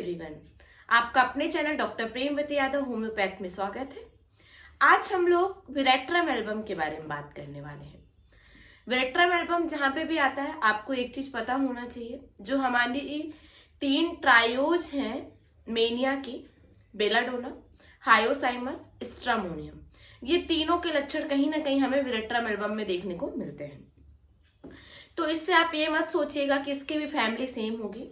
Everyone, आपका अपने channel doctor Premvati Yadav homeopath में स्वागत है। आज हम लोग विरेट्रम एल्बम के बारे में बात करने वाले हैं। विरेट्रम एल्बम जहाँ पे भी आता है, आपको एक चीज पता होना चाहिए, जो हमारी 3 ट्रायोज हैं मेनिया की, बेलाडोना, हायोसाइमस, स्ट्रामोनियम, ये तीनों के लक्षण कहीं ना कहीं हमें विरेट्रम एल्बम में देखने को मिलते हैं। तो इससे आप ये मत सोचिएगा कि इसकी भी फैमिली सेम होगी।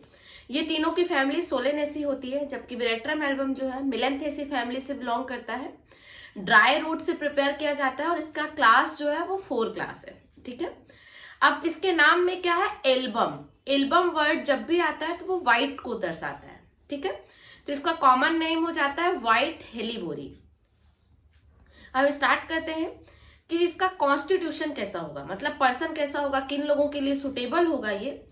ये तीनों की फैमिली सोलेनेसी होती है, जबकि विरेट्रम एल्बम जो है मिलेंथेसी फैमिली से बिलोंग करता है। ड्राई रूट से प्रिपेयर किया जाता है और इसका क्लास जो है वो 4 क्लास है। ठीक है, अब इसके नाम में क्या है, एल्बम। एल्बम वर्ड जब भी आता है तो वो व्हाइट को दर्शाता है। ठीक है, तो इसका कॉमन नेम हो जाता है व्हाइट हेलीबोरी। अब स्टार्ट करते हैं कि इसका कॉन्स्टिट्यूशन कैसा होगा, मतलब पर्सन कैसा होगा, किन लोगों के लिए सुटेबल होगा ये।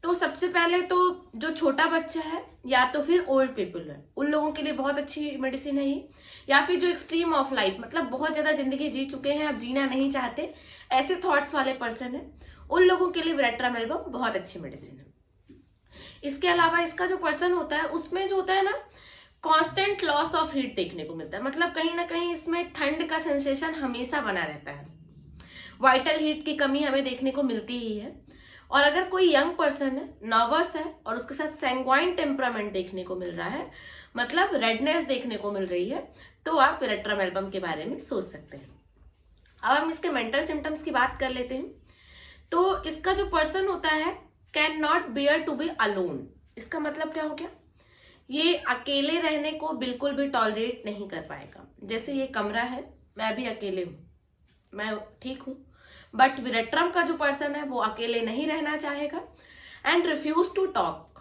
तो सबसे पहले तो जो छोटा बच्चा है या तो फिर ओल्ड पीपल है, उन लोगों के लिए बहुत अच्छी मेडिसिन है ये। या फिर जो एक्सट्रीम ऑफ लाइफ, मतलब बहुत ज्यादा जिंदगी जी चुके हैं, अब जीना नहीं चाहते, ऐसे थॉट्स वाले पर्सन है, उन लोगों के लिए विरेट्रम एल्बम बहुत अच्छी मेडिसिन है। इसके अलावा इसका जो पर्सन होता है उसमें जो होता है ना, कांस्टेंट लॉस ऑफ हीट देखने को मिलता है, मतलब कहीं ना कहीं इसमें ठंड का सेंसेशन हमेशा बना रहता है। वाइटल हीट की कमी हमें देखने को मिलती ही है। और अगर कोई यंग पर्सन है, नर्वस है और उसके साथ सैंग्वाइन टेम्परामेंट देखने को मिल रहा है, मतलब रेडनेस देखने को मिल रही है, तो आप विरेट्रम एल्बम के बारे में सोच सकते हैं। अब हम इसके मेंटल सिम्टम्स की बात कर लेते हैं। तो इसका जो पर्सन होता है can not bear to be alone. इसका मतलब क्या हो गया, ये अकेले रहने को बिल्कुल भी टॉलरेट नहीं कर पाएगा। जैसे ये कमरा है, मैं भी अकेले हूं, मैं ठीक हूं, बट विरेट्रम का जो पर्सन है वो अकेले नहीं रहना चाहेगा। And refuse to talk.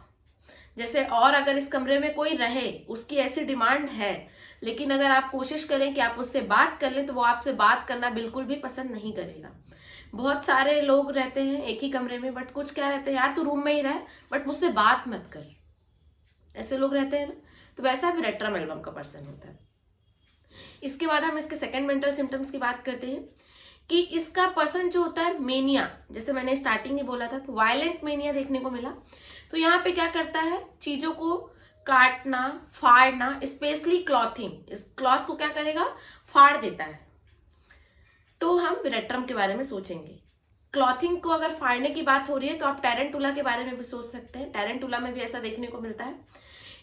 जैसे और अगर इस कमरे में कोई रहे, उसकी ऐसी डिमांड है, लेकिन अगर आप कोशिश करें कि आप उससे बात कर लें तो वो आपसे बात करना बिल्कुल भी पसंद नहीं करेगा। बहुत सारे लोग रहते हैं एक ही कमरे में, बट कुछ क्या रहते हैं, यार तू रूम में ही रह बट मुझसे बात मत कर, ऐसे लोग रहते हैं ना। तो वैसा विरेट्रम एल्बम का पर्सन होता है। इसके बाद हम इसके सेकंड मेंटल सिम्टम्स की बात करते हैं कि इसका पर्सन जो होता है मेनिया, जैसे मैंने स्टार्टिंग में बोला था, तो वायलेंट मेनिया देखने को मिला। तो यहाँ पे क्या करता है, चीजों को काटना, फाड़ना, स्पेशली क्लॉथिंग, इस क्लॉथ को क्या करेगा, फाड़ देता है। तो हम विरेट्रम के बारे में सोचेंगे। क्लॉथिंग को अगर फाड़ने की बात हो रही है तो आप टैरेंटुला के बारे में भी सोच सकते हैं, टैरेंटुला में भी ऐसा देखने को मिलता है।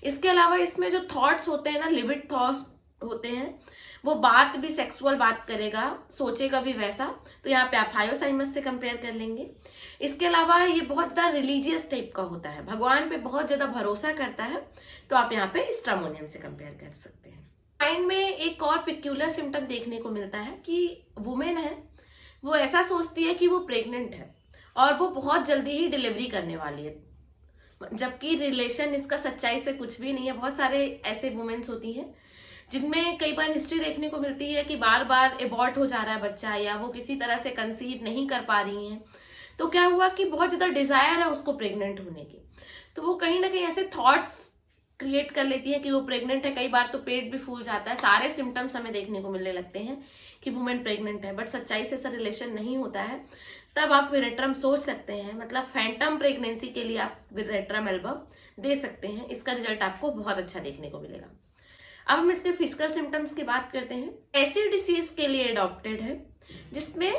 इसके अलावा इसमें जो थॉट्स होते हैं ना, लिविड थॉट्स होते हैं, वो बात भी सेक्सुअल बात करेगा, सोचेगा भी वैसा। तो यहाँ पे आप हायोसाइमस से कंपेयर कर लेंगे। इसके अलावा ये बहुत ज्यादा रिलीजियस टाइप का होता है, भगवान पे बहुत ज्यादा भरोसा करता है, तो आप यहाँ पे स्ट्रामोनियम से कंपेयर कर सकते हैं। माइंड में एक और पिक्यूलर सिम्टम देखने को मिलता है कि वुमेन है, वो ऐसा सोचती है कि वो प्रेग्नेंट है और वो बहुत जल्दी ही डिलीवरी करने वाली है, जबकि रिलेशन इसका सच्चाई से कुछ भी नहीं है। बहुत सारे ऐसे वुमेन्स होती हैं जिनमें कई बार हिस्ट्री देखने को मिलती है कि बार बार एबॉर्ट हो जा रहा है बच्चा, या वो किसी तरह से कंसीव नहीं कर पा रही हैं। तो क्या हुआ कि बहुत ज्यादा डिजायर है उसको प्रेग्नेंट होने की, तो वो कहीं ना कहीं ऐसे थॉट्स क्रिएट कर लेती है कि वो प्रेग्नेंट है। कई बार तो पेट भी फूल जाता है, सारे सिम्टम्स हमें देखने को मिलने लगते हैं कि वुमेन प्रेग्नेंट है, बट सच्चाई से ऐसा रिलेशन नहीं होता है। तब आप विरेट्रम सोच सकते हैं, मतलब फैंटम प्रेगनेंसी के लिए आप विरेट्रम एल्बम दे सकते हैं। इसका रिजल्ट आपको बहुत अच्छा देखने को मिलेगा। अब हम इसके फिजिकल सिम्टम्स की बात करते हैं। ऐसी डिसीज के लिए अडॉप्टेड है जिसमें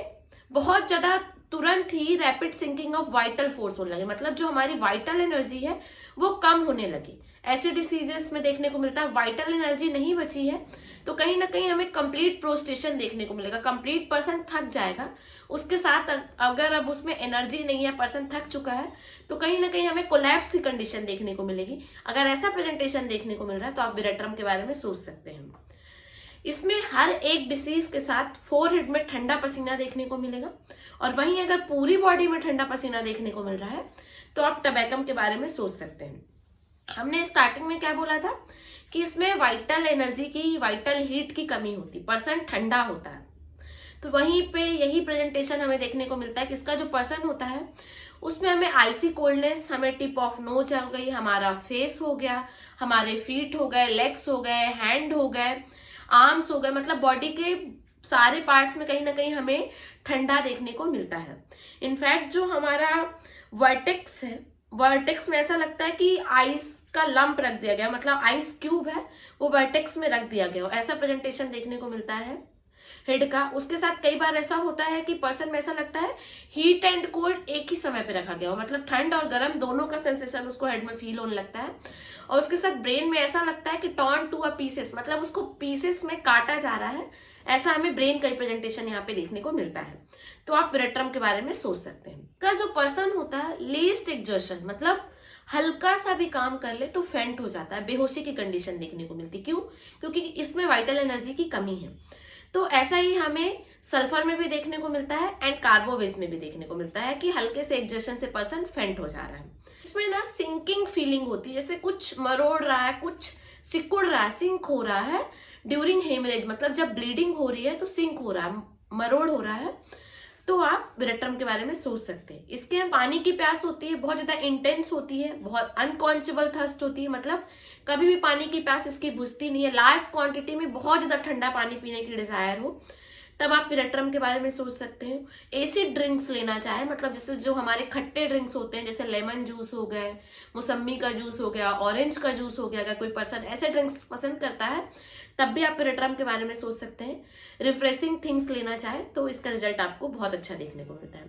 बहुत ज्यादा तुरंत ही rapid sinking of vital force होने लगे, मतलब जो हमारी वाइटल एनर्जी है वो कम होने लगी। ऐसे डिसीजेस में देखने को मिलता है वाइटल एनर्जी नहीं बची है, तो कहीं ना कहीं हमें कंप्लीट प्रोस्टेशन देखने को मिलेगा, कंप्लीट पर्सन थक जाएगा। उसके साथ अगर अब उसमें एनर्जी नहीं है, पर्सन थक चुका है, तो कहीं ना कहीं हमें कोलैप्स की कंडीशन देखने को मिलेगी। अगर ऐसा प्रेजेंटेशन देखने को मिल रहा है तो आप विरेट्रम के बारे में सोच सकते हैं। इसमें हर एक डिसीज के साथ फोरहेड में ठंडा पसीना देखने को मिलेगा, और वहीं अगर पूरी बॉडी में ठंडा पसीना देखने को मिल रहा है तो आप टबैकम के बारे में सोच सकते हैं। हमने स्टार्टिंग में क्या बोला था कि इसमें वाइटल एनर्जी की, वाइटल हीट की कमी होती, पर्सन ठंडा होता है। तो वहीं पे यही प्रेजेंटेशन हमें देखने को मिलता है कि इसका जो पर्सन होता है उसमें हमें आइसी कोल्डनेस, हमें टिप ऑफ नोज हो गई, हमारा फेस हो गया, हमारे फीट हो गए, लेग्स हो गए, हैंड हो गए, आर्म्स हो गए, मतलब बॉडी के सारे पार्ट्स में कहीं ना कहीं हमें ठंडा देखने को मिलता है। इनफैक्ट जो हमारा वर्टेक्स है, वर्टेक्स में ऐसा लगता है कि आइस का लंप रख दिया गया, मतलब आइस क्यूब है वो वर्टेक्स में रख दिया गया हो, ऐसा प्रेजेंटेशन देखने को मिलता है हेड का। उसके साथ कई बार ऐसा होता है कि पर्सन में ऐसा लगता है हीट एंड कोल्ड एक ही समय पे रखा गया हो, मतलब ठंड और गर्म दोनों का सेंसेशन उसको हेड में फील होने लगता है। और उसके साथ ब्रेन में ऐसा लगता है कि टॉर्न टू अ पीसेस, मतलब उसको पीसेस में काटा जा रहा है, ऐसा हमें ब्रेन का रिप्रेजेंटेशन यहाँ पे देखने को मिलता है। तो आप विरेट्रम के बारे में सोच सकते हैं। का जो पर्सन होता है लीस्ट एक्सर्शन, मतलब हल्का सा भी काम कर ले तो फेंट हो जाता है, बेहोशी की कंडीशन देखने को मिलती। क्यों? क्योंकि इसमें वाइटल एनर्जी की कमी है। तो ऐसा ही हमें सल्फर में भी देखने को मिलता है एंड कार्बोवेज में भी देखने को मिलता है कि हल्के से एक्सर्शन से पर्सन फेंट हो जा रहा है। इसमें ना सिंकिंग फीलिंग होती है, जैसे कुछ मरोड़ रहा है, कुछ सिकुड़ रहा है, सिंक हो रहा है ड्यूरिंग हेमरेज, मतलब जब ब्लीडिंग हो रही है तो सिंक हो रहा है, मरोड़ हो रहा है, तो आप विरेट्रम के बारे में सोच सकते हैं। इसके हम पानी की प्यास होती है, बहुत ज्यादा इंटेंस होती है, बहुत अनकॉन्चेबल थर्स्ट होती है, मतलब कभी भी पानी की प्यास इसकी बुझती नहीं है। लार्ज क्वांटिटी में बहुत ज्यादा ठंडा पानी पीने की डिजायर हो, तब आप विरेट्रम के बारे में सोच सकते हैं। एसिड ड्रिंक्स लेना चाहे, मतलब जैसे जो हमारे खट्टे ड्रिंक्स होते हैं, जैसे लेमन जूस हो गए, मौसम्मी का जूस हो गया, ऑरेंज का जूस हो गया, अगर कोई पर्सन ऐसे ड्रिंक्स पसंद करता है तब भी आप विरेट्रम के बारे में सोच सकते हैं। रिफ्रेशिंग थिंग्स लेना चाहे तो इसका रिजल्ट आपको बहुत अच्छा देखने को मिलता है।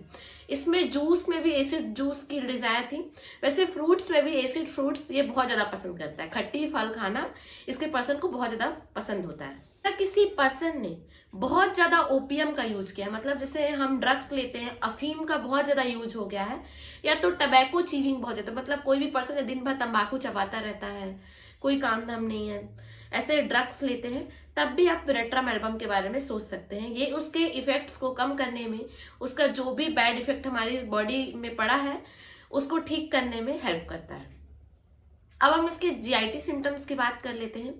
इसमें जूस में भी एसिड जूस की डिजायर थी, वैसे फ्रूट्स में भी एसिड फ्रूट्स ये बहुत ज्यादा पसंद करता है, खट्टी फल खाना इसके पर्सन को बहुत ज्यादा पसंद होता है। किसी पर्सन ने बहुत ज्यादा ओपियम का यूज किया है, मतलब जैसे हम ड्रग्स लेते हैं, अफीम का बहुत ज्यादा यूज हो गया है, या तो टबैको चीविंग बहुत ज्यादा, मतलब कोई भी पर्सन दिन भर तंबाकू चबाता रहता है, कोई काम धाम नहीं है, ऐसे ड्रग्स लेते हैं, तब भी आप विरेट्रम एल्बम के बारे में सोच सकते हैं। ये उसके इफेक्ट्स को कम करने में, उसका जो भी बैड इफेक्ट हमारी बॉडी में पड़ा है उसको ठीक करने में हेल्प करता है। अब हम इसके जीआईटी सिम्टम्स की बात कर लेते हैं।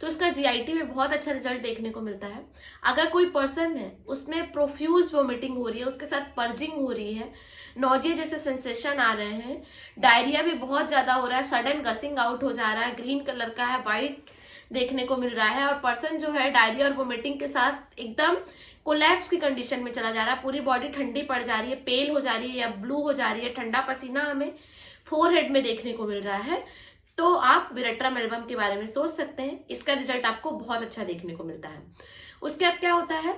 तो इसका जीआईटी में बहुत अच्छा रिजल्ट देखने को मिलता है। अगर कोई पर्सन है उसमें प्रोफ्यूज वोमिटिंग हो रही है, उसके साथ पर्जिंग हो रही है, नोजिया जैसे सेंसेशन आ रहे हैं, डायरिया भी बहुत ज्यादा हो रहा है, सडन गसिंग आउट हो जा रहा है, ग्रीन कलर का है, व्हाइट देखने को मिल रहा है, और पर्सन जो है डायरिया और वोमिटिंग के साथ एकदम कोलैप्स की कंडीशन में चला जा रहा है, पूरी बॉडी ठंडी पड़ जा रही है, पेल हो जा रही है या ब्लू हो जा रही है, ठंडा पसीना हमें फोरहेड में देखने को मिल रहा है, तो आप विरेट्रम एल्बम के बारे में सोच सकते हैं। इसका रिजल्ट आपको बहुत अच्छा देखने को मिलता है। उसके बाद क्या होता है,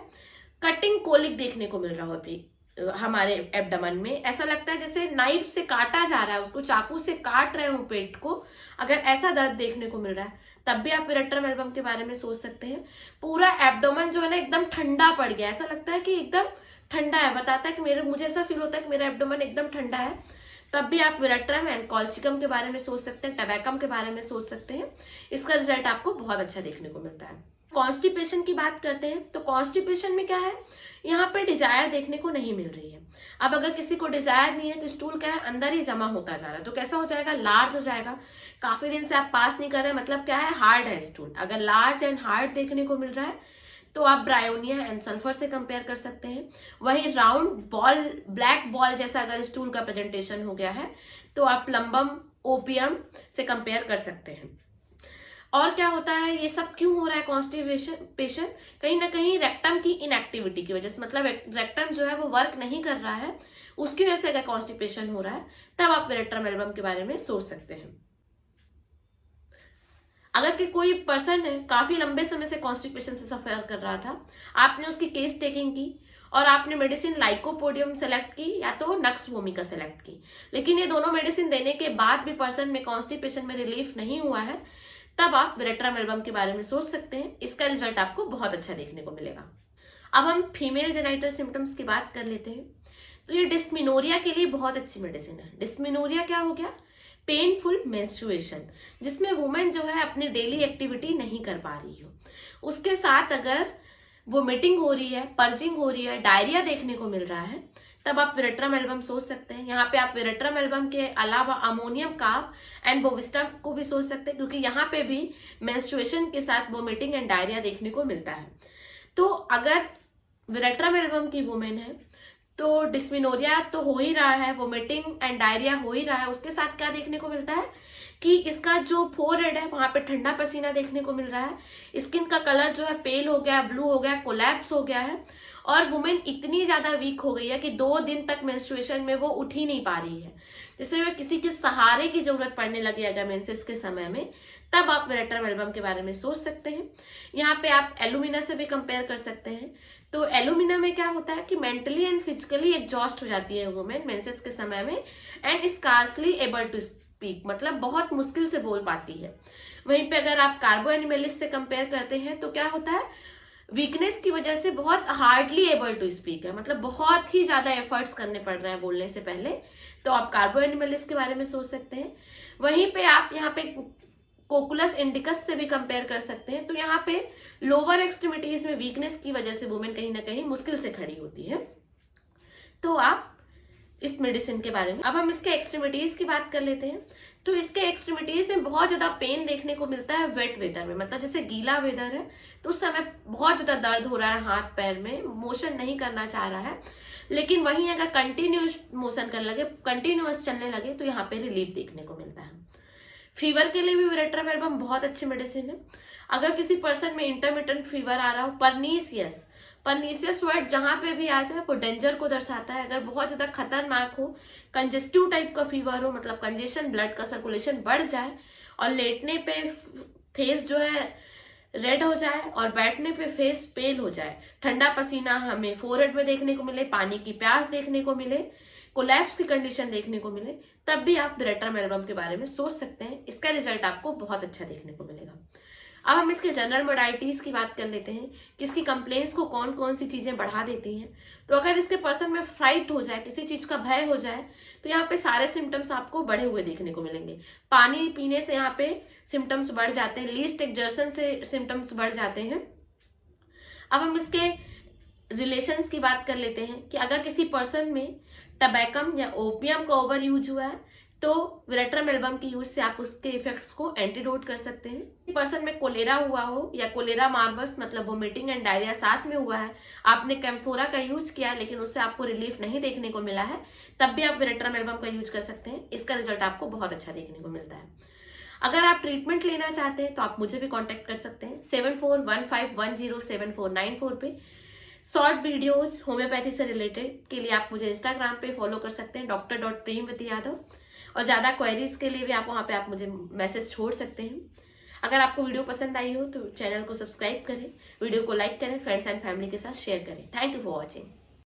कटिंग कोलिक देखने को मिल रहा हो अभी हमारे एब्डोमेन में, ऐसा लगता है जैसे नाइफ से काटा जा रहा है, उसको चाकू से काट रहे हो पेट को, अगर ऐसा दर्द देखने को मिल रहा है तब भी आप विरेट्रम एल्बम के बारे में सोच सकते हैं। पूरा एब्डोमेन जो है ना एकदम ठंडा पड़ गया, ऐसा लगता है कि एकदम ठंडा है, बताता है कि मुझे ऐसा फील होता है कि मेरा एब्डोमेन एकदम ठंडा है, तब भी आप विरेट्रम एंड कॉल्चिकम के बारे में सोच सकते हैं, टबैकम के बारे में सोच सकते हैं। इसका रिजल्ट आपको बहुत अच्छा देखने को मिलता है। कॉन्स्टिपेशन की बात करते हैं तो कॉन्स्टिपेशन में क्या है, यहाँ पे डिजायर देखने को नहीं मिल रही है। अब अगर किसी को डिजायर नहीं है तो स्टूल क्या है, अंदर ही जमा होता जा रहा है, तो कैसा हो जाएगा, लार्ज हो जाएगा। काफी दिन से आप पास नहीं कर रहे, मतलब क्या है, हार्ड है स्टूल। अगर लार्ज एंड हार्ड देखने को मिल रहा है तो आप ब्रायोनिया एंड सल्फर से कंपेयर कर सकते हैं। वही राउंड बॉल, ब्लैक बॉल जैसा अगर स्टूल का प्रेजेंटेशन हो गया है तो आप प्लम्बम, ओपियम से कंपेयर कर सकते हैं। और क्या होता है, ये सब क्यों हो रहा है कॉन्स्टिपेशन, कहीं ना कहीं रेक्टम की इनएक्टिविटी की वजह से, मतलब रेक्टम जो है वो वर्क नहीं कर रहा है, उसकी वजह से अगर कॉन्स्टिपेशन हो रहा है तब आप विरेट्रम एल्बम के बारे में सोच सकते हैं। अगर कि कोई पर्सन है काफी लंबे समय से कॉन्स्टिपेशन से सफर कर रहा था, आपने उसकी केस टेकिंग की और आपने मेडिसिन लाइकोपोडियम सेलेक्ट की या तो नक्स वोमिका सेलेक्ट की, लेकिन ये दोनों मेडिसिन देने के बाद भी पर्सन में कॉन्स्टिपेशन में रिलीफ नहीं हुआ है, तब आप विरेट्रम एल्बम के बारे में सोच सकते हैं। इसका रिजल्ट आपको बहुत अच्छा देखने को मिलेगा। अब हम फीमेल जेनाइटल सिम्टम्स की बात कर लेते हैं। तो ये डिस्मिनोरिया के लिए बहुत अच्छी मेडिसिन है। डिस्मिनोरिया क्या हो गया, पेनफुल मेंस्ट्रुएशन, जिसमें वुमेन जो है अपनी डेली एक्टिविटी नहीं कर पा रही हो, उसके साथ अगर वोमिटिंग हो रही है, पर्जिंग हो रही है, डायरिया देखने को मिल रहा है, तब आप विरेट्रम एल्बम सोच सकते हैं। यहाँ पे आप विरेट्रम एल्बम के अलावा अमोनियम कार्ब एंड बोविस्टम को भी सोच सकते हैं, क्योंकि यहाँ पे भी मेंस्ट्रुएशन के साथ वोमिटिंग एंड डायरिया देखने को मिलता है। तो अगर विरेट्रम एल्बम की वुमेन है तो डिस्मिनोरिया तो हो ही रहा है, वोमिटिंग एंड डायरिया हो ही रहा है, उसके साथ क्या देखने को मिलता है कि इसका जो फोरहेड है वहां पे ठंडा पसीना देखने को मिल रहा है, स्किन का कलर जो है पेल हो गया, ब्लू हो गया, कोलैप्स हो गया है, और वुमेन इतनी ज्यादा वीक हो गई है कि 2 दिन तक मेंस्ट्रुएशन में वो उठ ही नहीं पा रही है, जिससे वह किसी के सहारे की जरूरत पड़ने लगी अगर मेंसेस के समय में, तब आप वेरेट्रम एल्बम के बारे में सोच सकते हैं। यहाँ पे आप एलुमिना से भी कंपेयर कर सकते हैं। तो एलुमिना में क्या होता है कि मेंटली एंड फिजिकली एग्जॉस्ट हो जाती है वुमेन मेंसेस के समय में, and scarcely able to speak, मतलब बहुत मुश्किल से बोल पाती है। वहीं पे अगर आप कार्बो एनिमेलिस से कंपेयर करते हैं तो क्या होता है, वीकनेस की वजह से बहुत हार्डली एबल टू स्पीक है, मतलब बहुत ही ज्यादा एफर्ट्स करने पड़ रहे हैं बोलने से पहले, तो आप कार्बो एनिमेलिस के बारे में सोच सकते हैं। वहीं पे आप यहाँ पे कोकुलस इंडिकस से भी कंपेयर कर सकते हैं। तो यहाँ पे लोअर एक्सट्रीमिटीज में वीकनेस की वजह से वुमेन कहीं ना कहीं मुश्किल से खड़ी होती है। तो आप इस मेडिसिन के बारे में, अब हम इसके एक्सट्रीमिटीज की बात कर लेते हैं। तो इसके एक्सट्रीमिटीज में बहुत ज्यादा पेन देखने को मिलता है वेट वेदर में, मतलब जैसे गीला वेदर है तो उस समय बहुत ज्यादा दर्द हो रहा है हाथ पैर में, मोशन नहीं करना चाह रहा है, लेकिन वहीं अगर कंटिन्यूस मोशन करने लगे, कंटिन्यूस चलने लगे तो यहाँ पे रिलीफ देखने को मिलता है। फीवर के लिए भी वेरेट्रम एल्बम बहुत अच्छी मेडिसिन है। अगर किसी पर्सन में इंटरमिटेंट फीवर आ रहा हो, परनीसियस वर्ड जहां पे भी आ जाए वो डेंजर को दर्शाता है। अगर बहुत ज्यादा खतरनाक हो, कंजेस्टिव टाइप का फीवर हो, मतलब कंजेशन, ब्लड का सर्कुलेशन बढ़ जाए और लेटने पे फेस जो है रेड हो जाए और बैठने पे फेस पेल हो जाए, ठंडा पसीना हमें फोरहेड में देखने को मिले, पानी की प्यास देखने को मिले, कोलैप्स की कंडीशन देखने को मिले, तब भी आप वेरेट्रम एल्बम के बारे में सोच सकते हैं। इसका रिजल्ट आपको बहुत अच्छा देखने को मिलेगा। अब हम इसके जनरल मोडालिटीज की बात कर लेते हैं कि इसकी कंप्लेंट्स को कौन कौन सी चीजें बढ़ा देती हैं। तो अगर इसके पर्सन में फ्राइट हो जाए, किसी चीज का भय हो जाए, तो यहाँ पे सारे सिम्टम्स आपको बढ़े हुए देखने को मिलेंगे। पानी पीने से यहाँ पे सिम्टम्स बढ़ जाते हैं, लीस्ट एक्सर्शन से सिम्टम्स बढ़ जाते हैं। अब हम इसके रिलेशंस की बात कर लेते हैं कि अगर किसी पर्सन में टबैकम या ओपियम का ओवर यूज हुआ है तो वेरेट्रम एल्बम की यूज से आप उसके इफेक्ट्स को एंटीडोट कर सकते हैं। पर्सन में कोलेरा हुआ हो या कोलेरा मार्बस, मतलब वोमिटिंग एंड डायरिया साथ में हुआ है, आपने कैम्फोरा का यूज किया लेकिन उससे आपको रिलीफ नहीं देखने को मिला है, तब भी आप वेरेट्रम एल्बम का यूज कर सकते हैं। इसका रिजल्ट आपको बहुत अच्छा देखने को मिलता है। अगर आप ट्रीटमेंट लेना चाहते हैं तो आप मुझे भी कॉन्टेक्ट कर सकते हैं 7415107494 पे। शॉर्ट वीडियोस होम्योपैथी से रिलेटेड के लिए आप मुझे इंस्टाग्राम पे फॉलो कर सकते हैं dr.premvati.yadav, और ज़्यादा क्वेरीज के लिए भी आप वहाँ पे आप मुझे मैसेज छोड़ सकते हैं। अगर आपको वीडियो पसंद आई हो तो चैनल को सब्सक्राइब करें, वीडियो को लाइक करें, फ्रेंड्स एंड फैमिली के साथ शेयर करें। Thank you for watching.